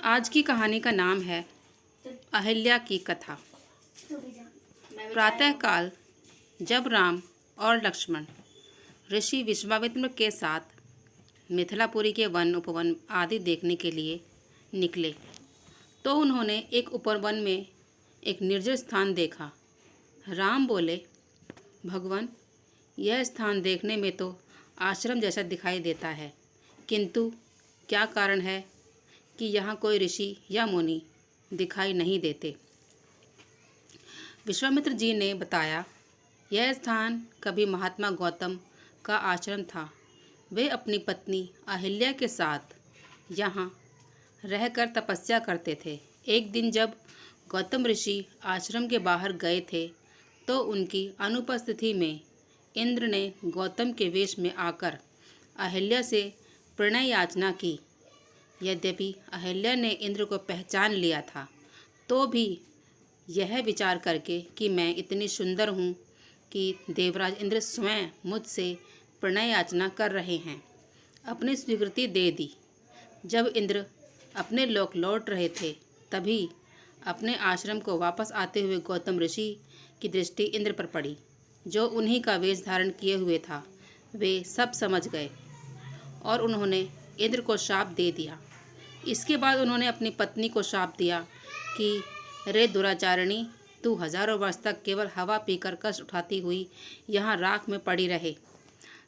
आज की कहानी का नाम है अहिल्या की कथा। प्रातःकाल जब राम और लक्ष्मण ऋषि विश्वामित्र के साथ मिथिलापुरी के वन उपवन आदि देखने के लिए निकले तो उन्होंने एक उपवन में एक निर्जन स्थान देखा। राम बोले, भगवान, यह स्थान देखने में तो आश्रम जैसा दिखाई देता है, किंतु क्या कारण है कि यहाँ कोई ऋषि या मुनि दिखाई नहीं देते। विश्वामित्र जी ने बताया, यह स्थान कभी महात्मा गौतम का आश्रम था। वे अपनी पत्नी अहिल्या के साथ यहाँ रहकर तपस्या करते थे। एक दिन जब गौतम ऋषि आश्रम के बाहर गए थे तो उनकी अनुपस्थिति में इंद्र ने गौतम के वेश में आकर अहिल्या से प्रणय याचना की। यद्यपि अहिल्या ने इंद्र को पहचान लिया था तो भी यह विचार करके कि मैं इतनी सुंदर हूँ कि देवराज इंद्र स्वयं मुझसे प्रणय याचना कर रहे हैं, अपनी स्वीकृति दे दी। जब इंद्र अपने लोक लौट रहे थे तभी अपने आश्रम को वापस आते हुए गौतम ऋषि की दृष्टि इंद्र पर पड़ी, जो उन्हीं का वेश धारण किए हुए था। वे सब समझ गए और उन्होंने इंद्र को शाप दे दिया। इसके बाद उन्होंने अपनी पत्नी को शाप दिया कि रे दुराचारिणी, तू हजारों वर्ष तक केवल हवा पीकर कष्ट उठाती हुई यहाँ राख में पड़ी रहे।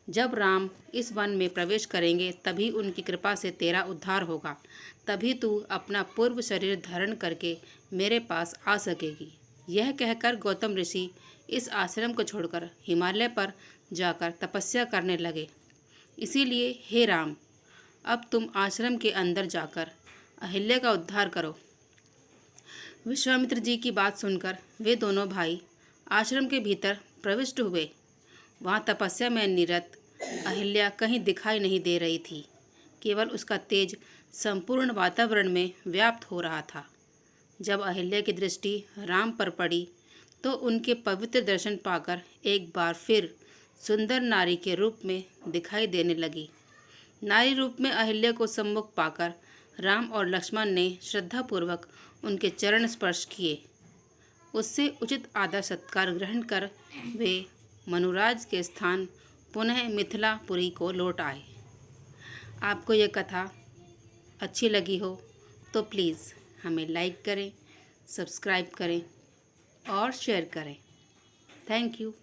जब राम इस वन में प्रवेश करेंगे तभी उनकी कृपा से तेरा उद्धार होगा, तभी तू अपना पूर्व शरीर धारण करके मेरे पास आ सकेगी। यह कहकर गौतम ऋषि इस आश्रम को छोड़कर हिमालय पर जाकर तपस्या करने लगे। इसीलिए हे राम, अब तुम आश्रम के अंदर जाकर अहिल्या का उद्धार करो। विश्वामित्र जी की बात सुनकर वे दोनों भाई आश्रम के भीतर प्रविष्ट हुए। वहाँ तपस्या में निरत अहिल्या कहीं दिखाई नहीं दे रही थी, केवल उसका तेज संपूर्ण वातावरण में व्याप्त हो रहा था। जब अहिल्या की दृष्टि राम पर पड़ी तो उनके पवित्र दर्शन पाकर एक बार फिर सुंदर नारी के रूप में दिखाई देने लगी। नारी रूप में अहिल्या को सम्मुख पाकर राम और लक्ष्मण ने श्रद्धापूर्वक उनके चरण स्पर्श किए। उससे उचित आदर सत्कार ग्रहण कर वे मनुराज के स्थान पुनः मिथिलापुरी को लौट आए। आपको यह कथा अच्छी लगी हो तो प्लीज़ हमें लाइक करें, सब्सक्राइब करें और शेयर करें। Thank you.